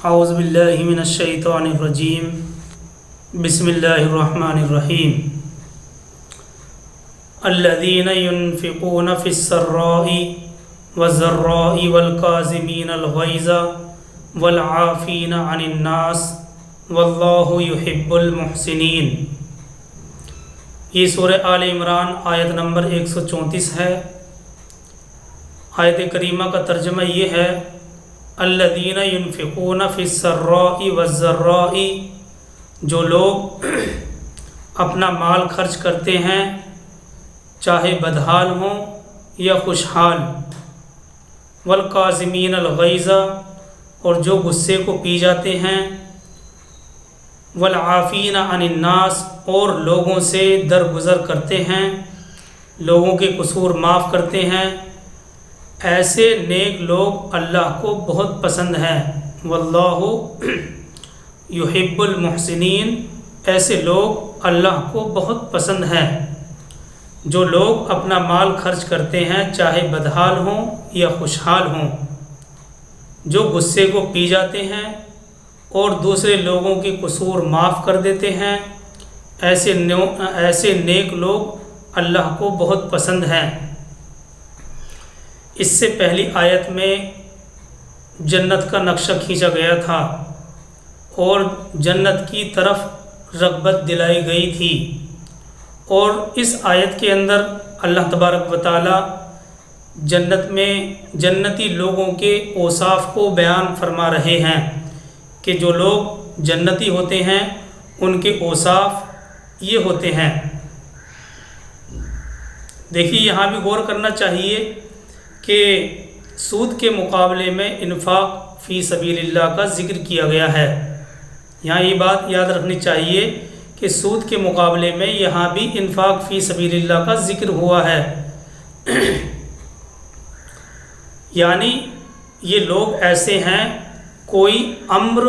اعوذ باللہ من الشیطان الرجیم بسم اللہ الرحمن الرحیم الذین ينفقون فی السراء والضراء والکاظمین الغیظ والعافین عن الناس واللہ یحب المحسنین۔ یہ سورہ آل عمران آیت نمبر 134 ہے۔ آیت کریمہ کا ترجمہ یہ ہے الذین ينفقون فی السراء والضراء، جو لوگ اپنا مال خرچ کرتے ہیں چاہے بدحال ہوں یا خوشحال، والکاظمین الغیظ، اور جو غصے کو پی جاتے ہیں، والعافین عن الناس، اور لوگوں سے درگزر کرتے ہیں، لوگوں کے قصور معاف کرتے ہیں، ایسے نیک لوگ اللہ کو بہت پسند ہیں۔ واللہ یحب المحسنین، ایسے لوگ اللہ کو بہت پسند ہیں۔ جو لوگ اپنا مال خرچ کرتے ہیں چاہے بدحال ہوں یا خوشحال ہوں، جو غصے کو پی جاتے ہیں اور دوسرے لوگوں کے قصور معاف کر دیتے ہیں، ایسے نیک لوگ اللہ کو بہت پسند ہیں۔ اس سے پہلی آیت میں جنت کا نقشہ کھینچا گیا تھا اور جنت کی طرف رغبت دلائی گئی تھی، اور اس آیت کے اندر اللہ تبارک و تعالی جنت میں جنتی لوگوں کے اوصاف کو بیان فرما رہے ہیں کہ جو لوگ جنتی ہوتے ہیں ان کے اوصاف یہ ہوتے ہیں۔ دیکھیے یہاں بھی غور کرنا چاہیے کہ سود کے مقابلے میں انفاق فی سبیل اللہ کا ذکر کیا گیا ہے۔ یہاں یہ بات یاد رکھنی چاہیے کہ سود کے مقابلے میں یہاں بھی انفاق فی سبیل اللہ کا ذکر ہوا ہے۔ یعنی یہ لوگ ایسے ہیں کوئی امر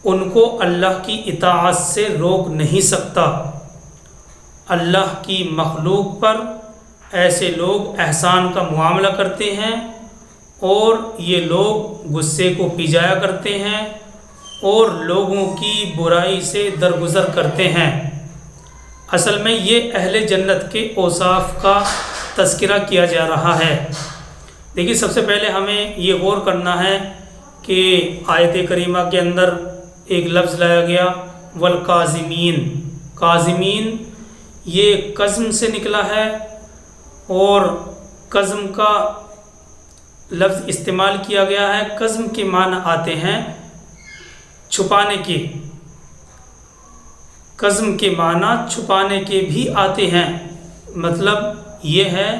ان کو اللہ کی اطاعت سے روک نہیں سکتا۔ اللہ کی مخلوق پر ایسے لوگ احسان کا معاملہ کرتے ہیں، اور یہ لوگ غصے کو پی جایا کرتے ہیں اور لوگوں کی برائی سے درگزر کرتے ہیں۔ اصل میں یہ اہل جنت کے اوصاف کا تذکرہ کیا جا رہا ہے۔ دیکھیے سب سے پہلے ہمیں یہ غور کرنا ہے کہ آیت کریمہ کے اندر ایک لفظ لایا گیا والکاظمین۔ کاظمین یہ قزم سے نکلا ہے، اور قزم کا لفظ استعمال کیا گیا ہے۔ قزم کے معنی آتے ہیں چھپانے کے، قزم کے معنی چھپانے کے بھی آتے ہیں۔ مطلب یہ ہے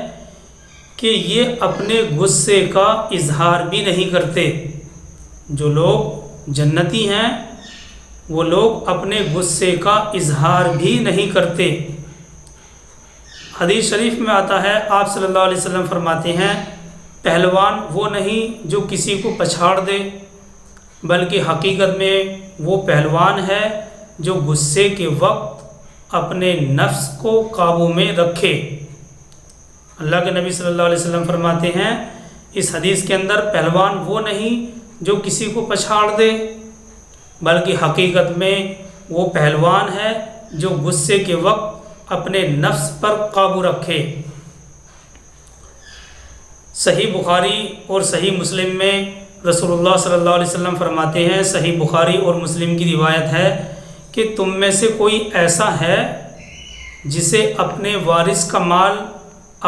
کہ یہ اپنے غصے کا اظہار بھی نہیں کرتے۔ جو لوگ جنتی ہیں وہ لوگ اپنے غصے کا اظہار بھی نہیں کرتے۔ حدیث شریف میں آتا ہے، آپ صلی اللہ علیہ وسلم فرماتے ہیں پہلوان وہ نہیں جو کسی کو پچھاڑ دے، بلکہ حقیقت میں وہ پہلوان ہے جو غصے کے وقت اپنے نفس کو قابو میں رکھے۔ اللہ کے نبی صلی اللہ علیہ وسلم فرماتے ہیں اس حدیث کے اندر پہلوان وہ نہیں جو کسی کو پچھاڑ دے، بلکہ حقیقت میں وہ پہلوان ہے جو غصے کے وقت اپنے نفس پر قابو رکھے۔ صحیح بخاری اور صحیح مسلم میں رسول اللہ صلی اللہ علیہ وسلم فرماتے ہیں، صحیح بخاری اور مسلم کی روایت ہے کہ تم میں سے کوئی ایسا ہے جسے اپنے وارث کا مال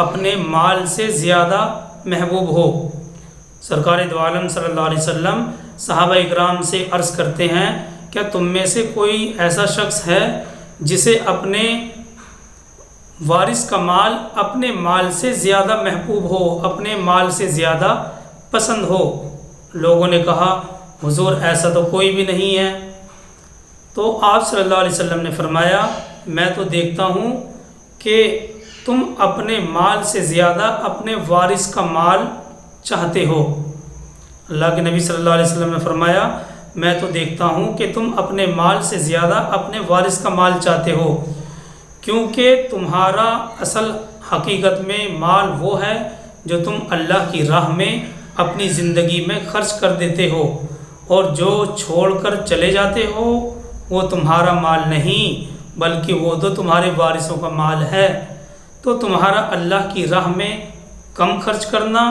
اپنے مال سے زیادہ محبوب ہو۔ سرکار دو عالم صلی اللہ علیہ وسلم صحابہ اکرام سے عرض کرتے ہیں کیا تم میں سے کوئی ایسا شخص ہے جسے اپنے وارث کا مال اپنے مال سے زیادہ محبوب ہو، اپنے مال سے زیادہ پسند ہو؟ لوگوں نے کہا حضور ایسا تو کوئی بھی نہیں ہے۔ تو آپ صلی اللہ علیہ وسلم نے فرمایا میں تو دیکھتا ہوں کہ تم اپنے مال سے زیادہ اپنے وارث کا مال چاہتے ہو۔ اللہ کے نبی صلی اللہ علیہ وسلم نے فرمایا میں تو دیکھتا ہوں کہ تم اپنے مال سے زیادہ اپنے وارث کا مال چاہتے ہو، کیونکہ تمہارا اصل حقیقت میں مال وہ ہے جو تم اللہ کی راہ میں اپنی زندگی میں خرچ کر دیتے ہو، اور جو چھوڑ کر چلے جاتے ہو وہ تمہارا مال نہیں بلکہ وہ تو تمہارے وارثوں کا مال ہے۔ تو تمہارا اللہ کی راہ میں کم خرچ کرنا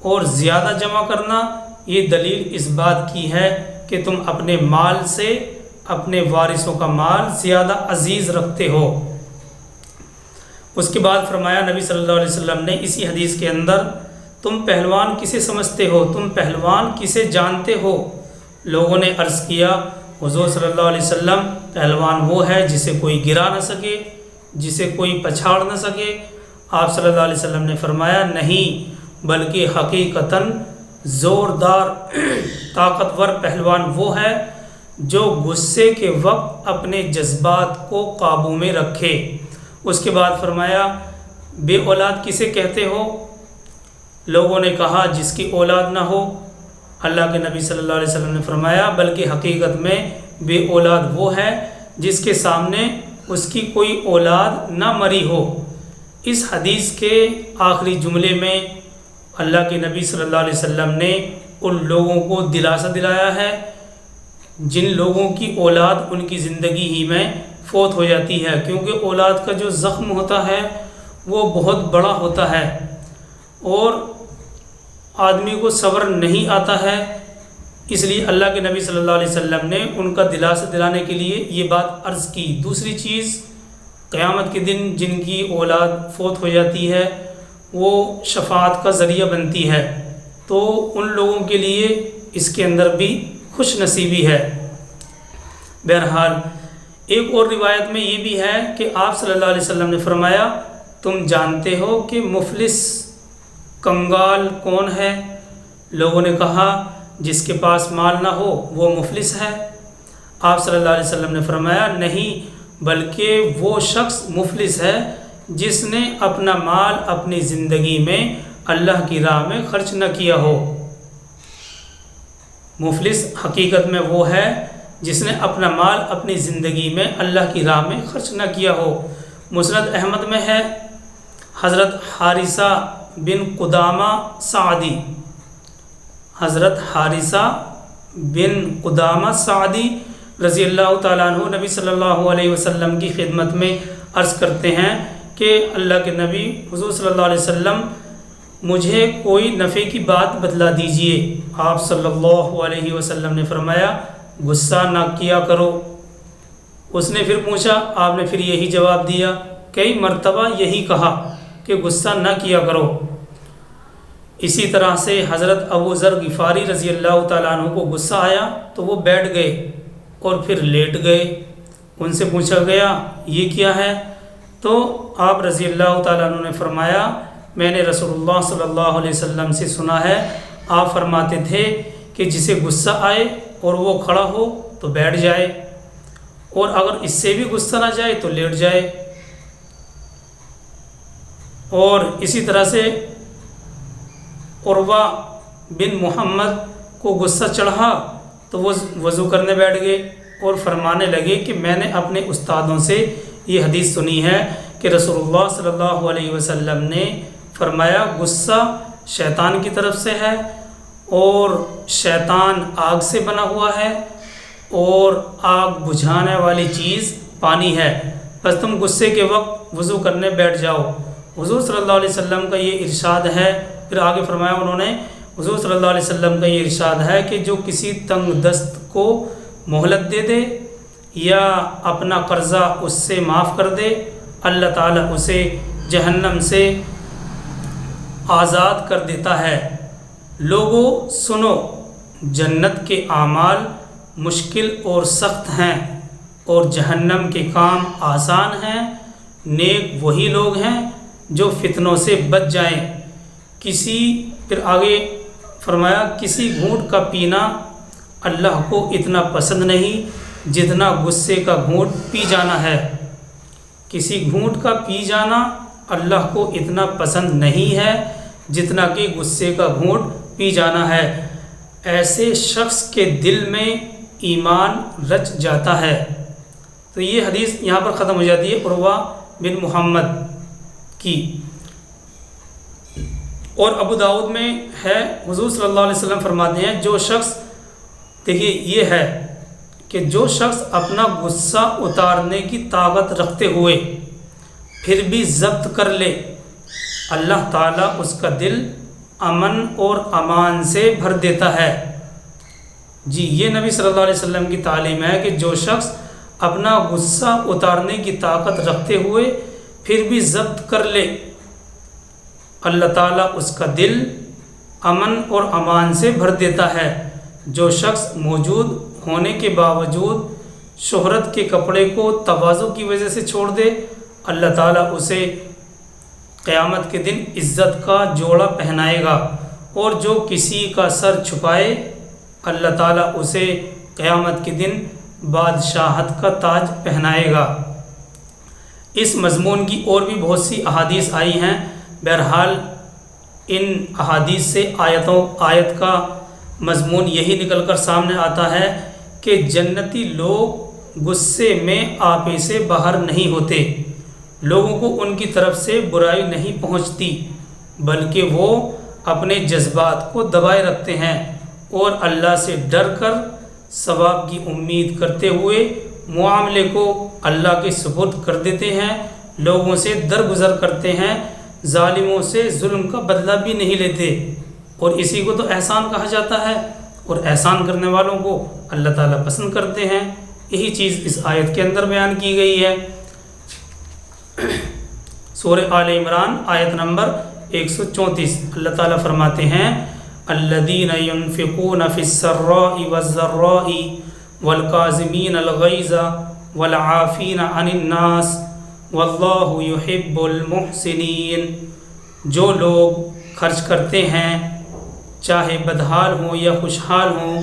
اور زیادہ جمع کرنا یہ دلیل اس بات کی ہے کہ تم اپنے مال سے اپنے وارثوں کا مال زیادہ عزیز رکھتے ہو۔ اس کے بعد فرمایا نبی صلی اللہ علیہ وسلم نے اسی حدیث کے اندر، تم پہلوان کسے سمجھتے ہو، تم پہلوان کسے جانتے ہو؟ لوگوں نے عرض کیا حضور صلی اللہ علیہ وسلم پہلوان وہ ہے جسے کوئی گرا نہ سکے، جسے کوئی پچھاڑ نہ سکے۔ آپ صلی اللہ علیہ وسلم نے فرمایا نہیں، بلکہ حقیقتاً زوردار طاقتور پہلوان وہ ہے جو غصے کے وقت اپنے جذبات کو قابو میں رکھے۔ اس کے بعد فرمایا بے اولاد کسے کہتے ہو؟ لوگوں نے کہا جس کی اولاد نہ ہو۔ اللہ کے نبی صلی اللہ علیہ وسلم نے فرمایا بلکہ حقیقت میں بے اولاد وہ ہے جس کے سامنے اس کی کوئی اولاد نہ مری ہو۔ اس حدیث کے آخری جملے میں اللہ کے نبی صلی اللہ علیہ وسلم نے ان لوگوں کو دلاسا دلایا ہے جن لوگوں کی اولاد ان کی زندگی ہی میں فوت ہو جاتی ہے، کیونکہ اولاد کا جو زخم ہوتا ہے وہ بہت بڑا ہوتا ہے اور آدمی کو صبر نہیں آتا ہے۔ اس لیے اللہ کے نبی صلی اللہ علیہ وسلم نے ان کا دلاسا دلانے کے لیے یہ بات عرض کی۔ دوسری چیز، قیامت کے دن جن کی اولاد فوت ہو جاتی ہے وہ شفاعت کا ذریعہ بنتی ہے، تو ان لوگوں کے لیے اس کے اندر بھی خوش نصیبی ہے۔ بہرحال ایک اور روایت میں یہ بھی ہے کہ آپ صلی اللہ علیہ وسلم نے فرمایا تم جانتے ہو کہ مفلس کنگال کون ہے؟ لوگوں نے کہا جس کے پاس مال نہ ہو وہ مفلس ہے۔ آپ صلی اللہ علیہ وسلم نے فرمایا نہیں، بلکہ وہ شخص مفلس ہے جس نے اپنا مال اپنی زندگی میں اللہ کی راہ میں خرچ نہ کیا ہو۔ مفلس حقیقت میں وہ ہے جس نے اپنا مال اپنی زندگی میں اللہ کی راہ میں خرچ نہ کیا ہو۔ مسند احمد میں ہے حضرت حارثہ بن قدامہ سعدی، حضرت حارثہ بن قدامہ سعدی رضی اللہ تعالیٰ عنہ نبی صلی اللہ علیہ وسلم کی خدمت میں عرض کرتے ہیں کہ اللہ کے نبی حضور صلی اللہ علیہ وسلم مجھے کوئی نفع کی بات بتلا دیجئے۔ آپ صلی اللہ علیہ وسلم نے فرمایا غصہ نہ کیا کرو۔ اس نے پھر پوچھا، آپ نے پھر یہی جواب دیا، کئی مرتبہ یہی کہا کہ غصہ نہ کیا کرو۔ اسی طرح سے حضرت ابو ذر غفاری رضی اللہ تعالیٰ عنہ کو غصہ آیا تو وہ بیٹھ گئے اور پھر لیٹ گئے۔ ان سے پوچھا گیا یہ کیا ہے؟ تو آپ رضی اللہ تعالیٰ عنہ نے فرمایا میں نے رسول اللہ صلی اللہ علیہ وسلم سے سنا ہے، آپ فرماتے تھے کہ جسے غصہ آئے اور وہ کھڑا ہو تو بیٹھ جائے، اور اگر اس سے بھی غصہ نہ جائے تو لیٹ جائے۔ اور اسی طرح سے عروہ بن محمد کو غصہ چڑھا تو وہ وضو کرنے بیٹھ گئے اور فرمانے لگے کہ میں نے اپنے استادوں سے یہ حدیث سنی ہے کہ رسول اللہ صلی اللہ علیہ وسلم نے فرمایا غصہ شیطان کی طرف سے ہے اور شیطان آگ سے بنا ہوا ہے اور آگ بجھانے والی چیز پانی ہے، بس تم غصے کے وقت وضو کرنے بیٹھ جاؤ۔ حضور صلی اللہ علیہ وسلم کا یہ ارشاد ہے۔ پھر آگے فرمایا انہوں نے حضور صلی اللہ علیہ وسلم کا یہ ارشاد ہے کہ جو کسی تنگ دست کو مہلت دے دے یا اپنا قرضہ اس سے معاف کر دے، اللہ تعالیٰ اسے جہنم سے آزاد کر دیتا ہے۔ لوگو سنو، جنت کے اعمال مشکل اور سخت ہیں اور جہنم کے کام آسان ہیں۔ نیک وہی لوگ ہیں جو فتنوں سے بچ جائیں۔ پھر آگے فرمایا کسی گھونٹ کا پینا اللہ کو اتنا پسند نہیں جتنا غصے کا گھونٹ پی جانا ہے۔ کسی گھونٹ کا پی جانا اللہ کو اتنا پسند نہیں ہے جتنا کہ غصے کا گھونٹ پی جانا ہے۔ ایسے شخص کے دل میں ایمان رچ جاتا ہے۔ تو یہ حدیث یہاں پر ختم ہو جاتی ہے عروہ بن محمد کی۔ اور ابو داؤد میں ہے حضور صلی اللہ علیہ وسلم فرماتے ہیں جو شخص دیکھیے یہ ہے کہ جو شخص اپنا غصہ اتارنے کی طاقت رکھتے ہوئے پھر بھی ضبط کر لے، اللہ تعالیٰ اس کا دل امن اور امان سے بھر دیتا ہے۔ جی یہ نبی صلی اللہ علیہ وسلم کی تعلیم ہے کہ جو شخص اپنا غصہ اتارنے کی طاقت رکھتے ہوئے پھر بھی ضبط کر لے، اللہ تعالیٰ اس کا دل امن اور امان سے بھر دیتا ہے۔ جو شخص موجود ہونے کے باوجود شہرت کے کپڑے کو تواضع کی وجہ سے چھوڑ دے، اللہ تعالیٰ اسے قیامت کے دن عزت کا جوڑا پہنائے گا، اور جو کسی کا سر چھپائے اللہ تعالیٰ اسے قیامت کے دن بادشاہت کا تاج پہنائے گا۔ اس مضمون کی اور بھی بہت سی احادیث آئی ہیں۔ بہرحال ان احادیث سے آیت کا مضمون یہی نکل کر سامنے آتا ہے کہ جنتی لوگ غصے میں آپے سے باہر نہیں ہوتے، لوگوں کو ان کی طرف سے برائی نہیں پہنچتی، بلکہ وہ اپنے جذبات کو دبائے رکھتے ہیں اور اللہ سے ڈر کر ثواب کی امید کرتے ہوئے معاملے کو اللہ کے سپرد کر دیتے ہیں، لوگوں سے درگزر کرتے ہیں، ظالموں سے ظلم کا بدلہ بھی نہیں لیتے، اور اسی کو تو احسان کہا جاتا ہے، اور احسان کرنے والوں کو اللہ تعالیٰ پسند کرتے ہیں۔ یہی چیز اس آیت کے اندر بیان کی گئی ہے۔ سورہ آل عمران آیت نمبر 134 اللہ تعالیٰ فرماتے ہیں الذین ينفقون فی السراء والضراء والکاظمین الغیظ والعافین عن الناس واللہ یحب المحسنین۔ جو لوگ خرچ کرتے ہیں چاہے بدحال ہوں یا خوشحال ہوں،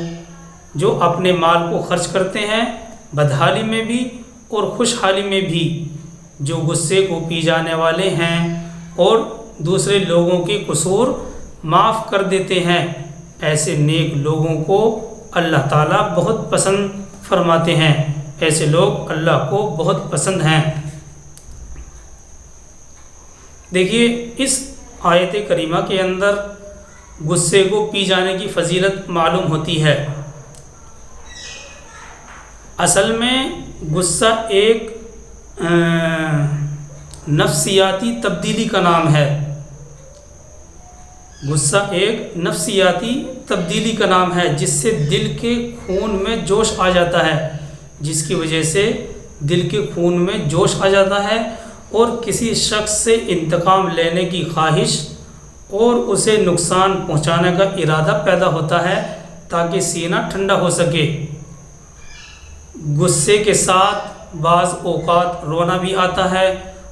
جو اپنے مال کو خرچ کرتے ہیں بدحالی میں بھی اور خوشحالی میں بھی، جو غصے کو پی جانے والے ہیں اور دوسرے لوگوں کے قصور معاف کر دیتے ہیں، ایسے نیک لوگوں کو اللہ تعالیٰ بہت پسند فرماتے ہیں، ایسے لوگ اللہ کو بہت پسند ہیں۔ دیکھیے اس آیت کریمہ کے اندر غصے کو پی جانے کی فضیلت معلوم ہوتی ہے۔ اصل میں غصہ ایک نفسیاتی تبدیلی کا نام ہے، غصہ ایک نفسیاتی تبدیلی کا نام ہے، جس سے دل کے خون میں جوش آ جاتا ہے، جس کی وجہ سے دل کے خون میں جوش آ جاتا ہے اور کسی شخص سے انتقام لینے کی خواہش اور اسے نقصان پہنچانے کا ارادہ پیدا ہوتا ہے تاکہ سینہ ٹھنڈا ہو سکے۔ غصے کے ساتھ بعض اوقات رونا بھی آتا ہے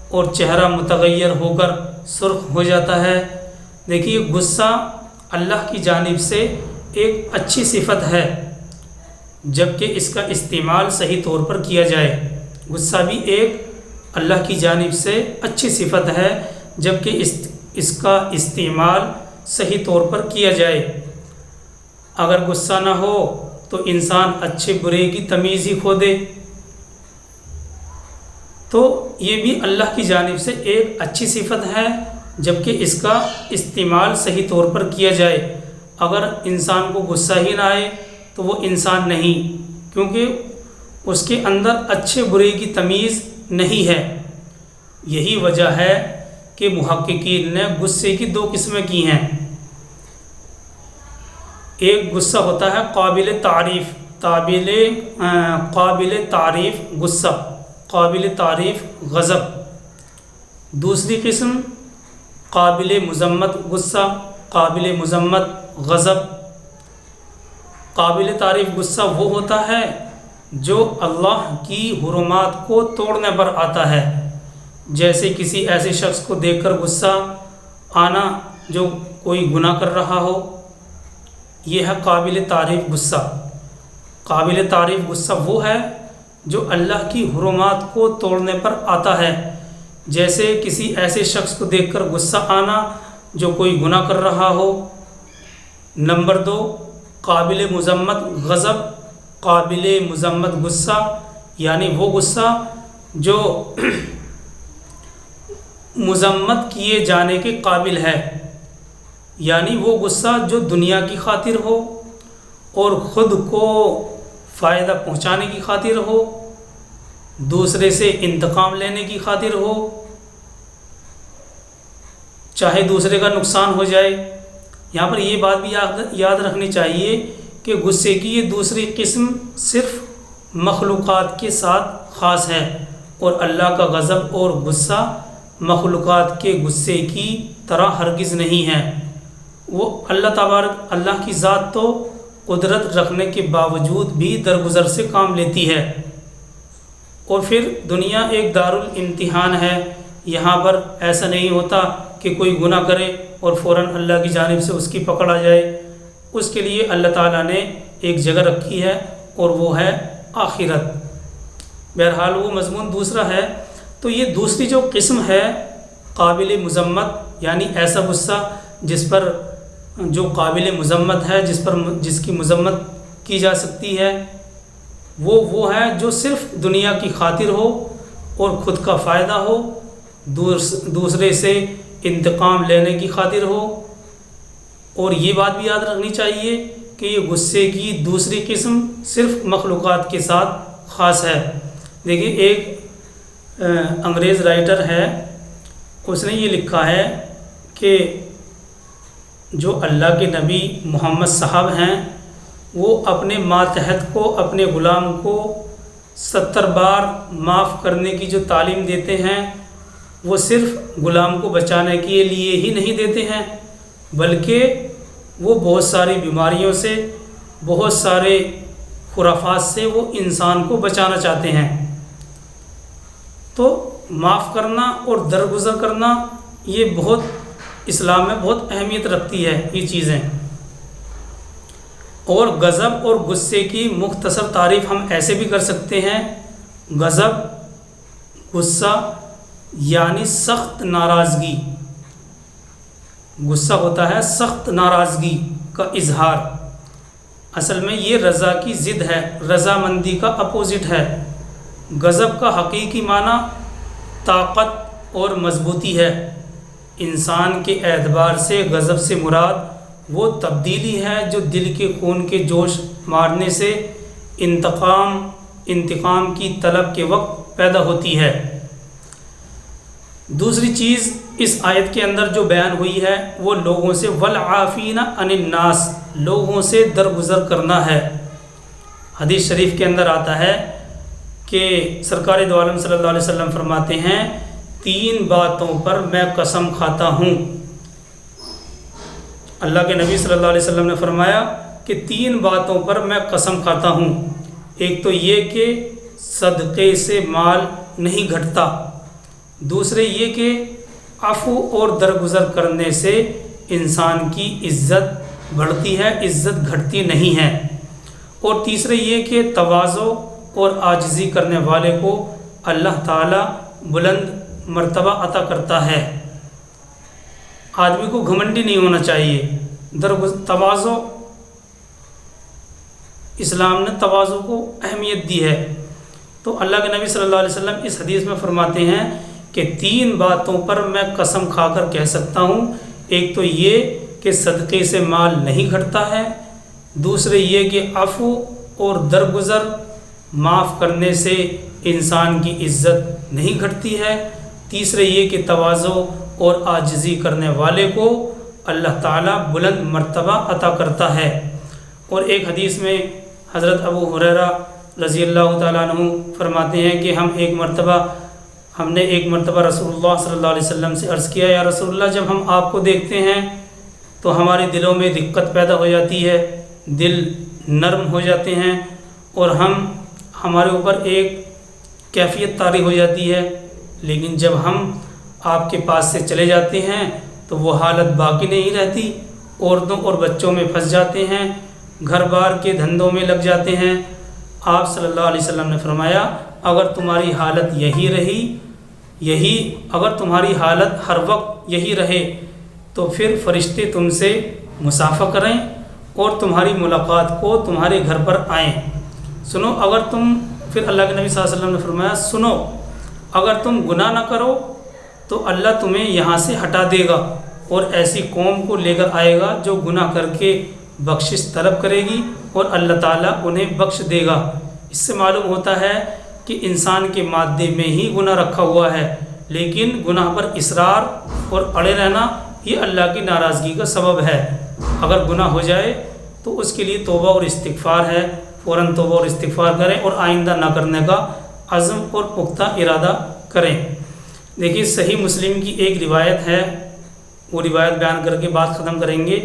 اور چہرہ متغیر ہو کر سرخ ہو جاتا ہے۔ دیکھیے غصہ اللہ کی جانب سے ایک اچھی صفت ہے جبکہ اس کا استعمال صحیح طور پر کیا جائے۔ غصہ بھی ایک اللہ کی جانب سے اچھی صفت ہے جبکہ اس کا استعمال صحیح طور پر کیا جائے۔ اگر غصہ نہ ہو تو انسان اچھے برے کی تمیز ہی کھو دے، تو یہ بھی اللہ کی جانب سے ایک اچھی صفت ہے جبکہ اس کا استعمال صحیح طور پر کیا جائے۔ اگر انسان کو غصہ ہی نہ آئے تو وہ انسان نہیں، کیونکہ اس کے اندر اچھے برے کی تمیز نہیں ہے۔ یہی وجہ ہے کہ محققین نے غصے کی دو قسمیں کی ہیں۔ ایک غصہ ہوتا ہے قابل تعریف غصہ، قابل تعریف غضب۔ دوسری قسم قابل مذمت غصہ، قابل مذمت غضب۔ قابل تعریف غصہ وہ ہوتا ہے جو اللہ کی حرمات کو توڑنے پر آتا ہے، جیسے کسی ایسے شخص کو دیکھ کر غصہ آنا جو کوئی گناہ کر رہا ہو، یہ ہے قابل تعریف غصہ۔ قابل تعریف غصہ وہ ہے جو اللہ کی حرمات کو توڑنے پر آتا ہے، جیسے کسی ایسے شخص کو دیکھ کر غصہ آنا جو کوئی گناہ کر رہا ہو۔ نمبر 2 قابل مذمت غضب۔ قابل مذمت غصہ یعنی وہ غصہ جو مذمت کیے جانے کے قابل ہے، یعنی وہ غصہ جو دنیا کی خاطر ہو اور خود کو فائدہ پہنچانے کی خاطر ہو، دوسرے سے انتقام لینے کی خاطر ہو، چاہے دوسرے کا نقصان ہو جائے۔ یہاں پر یہ بات بھی یاد رکھنی چاہیے کہ غصے کی یہ دوسری قسم صرف مخلوقات کے ساتھ خاص ہے، اور اللہ کا غضب اور غصہ مخلوقات کے غصے کی طرح ہرگز نہیں ہے۔ وہ اللہ تبارک اللہ کی ذات تو قدرت رکھنے کے باوجود بھی درگزر سے کام لیتی ہے، اور پھر دنیا ایک دارالامتحان ہے۔ یہاں پر ایسا نہیں ہوتا کہ کوئی گناہ کرے اور فوراً اللہ کی جانب سے اس کی پکڑ آ جائے۔ اس کے لیے اللہ تعالیٰ نے ایک جگہ رکھی ہے، اور وہ ہے آخرت۔ بہرحال وہ مضمون دوسرا ہے۔ تو یہ دوسری جو قسم ہے قابل مذمت، یعنی ایسا غصہ جس پر جو قابل مذمت ہے، جس کی مذمت کی جا سکتی ہے، وہ ہے جو صرف دنیا کی خاطر ہو اور خود کا فائدہ ہو، دوسرے سے انتقام لینے کی خاطر ہو۔ اور یہ بات بھی یاد رکھنی چاہیے کہ یہ غصے کی دوسری قسم صرف مخلوقات کے ساتھ خاص ہے۔ دیکھیے ایک انگریز رائٹر ہے، اس نے یہ لکھا ہے کہ جو اللہ کے نبی محمد صاحب ہیں، وہ اپنے ماتحت کو، اپنے غلام کو 70 بار معاف کرنے کی جو تعلیم دیتے ہیں، وہ صرف غلام کو بچانے کے لیے ہی نہیں دیتے ہیں، بلکہ وہ بہت ساری بیماریوں سے، بہت سارے خرافات سے وہ انسان کو بچانا چاہتے ہیں۔ تو معاف کرنا اور درگزر کرنا یہ بہت اسلام میں بہت اہمیت رکھتی ہے یہ چیزیں۔ اور غضب اور غصے کی مختصر تعریف ہم ایسے بھی کر سکتے ہیں۔ غضب، غصہ یعنی سخت ناراضگی۔ غصہ ہوتا ہے سخت ناراضگی کا اظہار۔ اصل میں یہ رضا کی ضد ہے، رضامندی کا اپوزٹ ہے۔ غضب کا حقیقی معنی طاقت اور مضبوطی ہے۔ انسان کے اعتبار سے غضب سے مراد وہ تبدیلی ہے جو دل کے خون کے جوش مارنے سے انتقام کی طلب کے وقت پیدا ہوتی ہے۔ دوسری چیز اس آیت کے اندر جو بیان ہوئی ہے وہ لوگوں سے والعافین عن الناس، لوگوں سے درگزر کرنا ہے۔ حدیث شریف کے اندر آتا ہے کہ سرکار دو عالم صلی اللہ علیہ وسلم فرماتے ہیں 3 باتوں پر میں قسم کھاتا ہوں۔ اللہ کے نبی صلی اللہ علیہ وسلم نے فرمایا کہ 3 باتوں پر میں قسم کھاتا ہوں۔ ایک تو یہ کہ صدقے سے مال نہیں گھٹتا، دوسرے یہ کہ عفو اور درگزر کرنے سے انسان کی عزت بڑھتی ہے، عزت گھٹتی نہیں ہے، اور تیسرے یہ کہ تواضع اور عاجزی کرنے والے کو اللہ تعالی بلند مرتبہ عطا کرتا ہے۔ آدمی کو گھمنڈی نہیں ہونا چاہیے۔ تواضع، اسلام نے تواضع کو اہمیت دی ہے۔ تو اللہ کے نبی صلی اللہ علیہ وسلم اس حدیث میں فرماتے ہیں کہ 3 باتوں پر میں قسم کھا کر کہہ سکتا ہوں۔ ایک تو یہ کہ صدقے سے مال نہیں گھٹتا ہے، دوسرے یہ کہ عفو اور درگزر معاف کرنے سے انسان کی عزت نہیں گھٹتی ہے، تیسرے یہ کہ تواضع اور عاجزی کرنے والے کو اللہ تعالیٰ بلند مرتبہ عطا کرتا ہے۔ اور ایک حدیث میں حضرت ابو ہریرہ رضی اللہ تعالیٰ عنہ فرماتے ہیں کہ ہم نے ایک مرتبہ رسول اللہ صلی اللہ علیہ وسلم سے عرض کیا، یا رسول اللہ، جب ہم آپ کو دیکھتے ہیں تو ہمارے دلوں میں رقت پیدا ہو جاتی ہے، دل نرم ہو جاتے ہیں، اور ہمارے اوپر ایک کیفیت طاری ہو جاتی ہے، لیکن جب ہم آپ کے پاس سے چلے جاتے ہیں تو وہ حالت باقی نہیں رہتی، عورتوں اور بچوں میں پھنس جاتے ہیں، گھر بار کے دھندوں میں لگ جاتے ہیں۔ آپ صلی اللہ علیہ وسلم نے فرمایا اگر تمہاری حالت اگر تمہاری حالت ہر وقت یہی رہے تو پھر فرشتے تم سے مصافحہ کریں اور تمہاری ملاقات کو تمہارے گھر پر آئیں۔ سنو، پھر اللہ کے نبی صلی اللہ علیہ وسلم نے فرمایا سنو، اگر تم گناہ نہ کرو تو اللہ تمہیں یہاں سے ہٹا دے گا اور ایسی قوم کو لے کر آئے گا جو گناہ کر کے بخشش طلب کرے گی اور اللہ تعالیٰ انہیں بخش دے گا۔ اس سے معلوم ہوتا ہے کہ انسان کے مادے میں ہی گناہ رکھا ہوا ہے، لیکن گناہ پر اصرار اور اڑے رہنا یہ اللہ کی ناراضگی کا سبب ہے۔ اگر گناہ ہو جائے تو اس کے لیے توبہ اور استغفار ہے، فوراً توبہ اور استغفار کریں اور آئندہ نہ کرنے کا عزم اور پختہ ارادہ کریں۔ دیکھیے صحیح مسلم کی ایک روایت ہے، وہ روایت بیان کر کے بات ختم کریں گے۔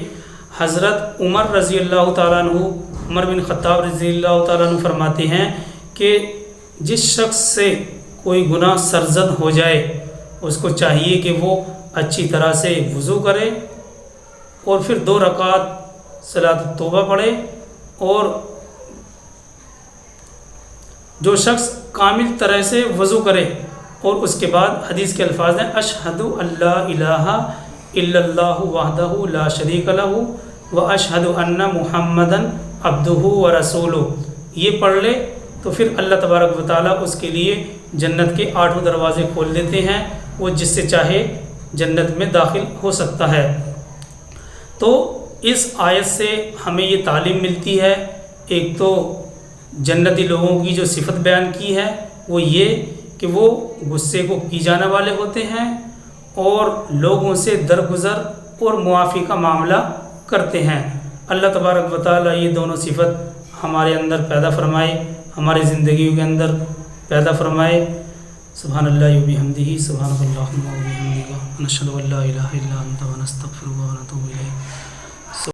حضرت عمر رضی اللہ تعالیٰ عنہ، عمر بن خطاب رضی اللہ تعالیٰ عنہ فرماتے ہیں کہ جس شخص سے کوئی گناہ سرزد ہو جائے اس کو چاہیے کہ وہ اچھی طرح سے وضو کرے اور پھر 2 رکعت صلاۃ التوبہ پڑھے، اور جو شخص کامل طرح سے وضو کرے اور اس کے بعد حدیث کے الفاظ ہیں اشہد اللہ الہ الا اللہ وحدہ لا شریک لہ واشہد ان محمدً عبدہ ورسولہ، یہ پڑھ لے تو پھر اللہ تبارک و تعالیٰ اس کے لیے جنت کے 8 دروازے کھول دیتے ہیں، وہ جس سے چاہے جنت میں داخل ہو سکتا ہے۔ تو اس آیت سے ہمیں یہ تعلیم ملتی ہے، ایک تو جنتی لوگوں کی جو صفت بیان کی ہے وہ یہ کہ وہ غصے کو پی جانے والے ہوتے ہیں اور لوگوں سے درگزر اور معافی کا معاملہ کرتے ہیں۔ اللہ تبارک و تعالیٰ یہ دونوں صفت ہمارے اندر پیدا فرمائے، ہماری زندگیوں کے اندر پیدا فرمائے۔ سبحان اللہ و بحمدہ، سبحان اللہ و بحمدہ، نشہد ان لا الہ الا انت ونستغفرک ونتوب الیک۔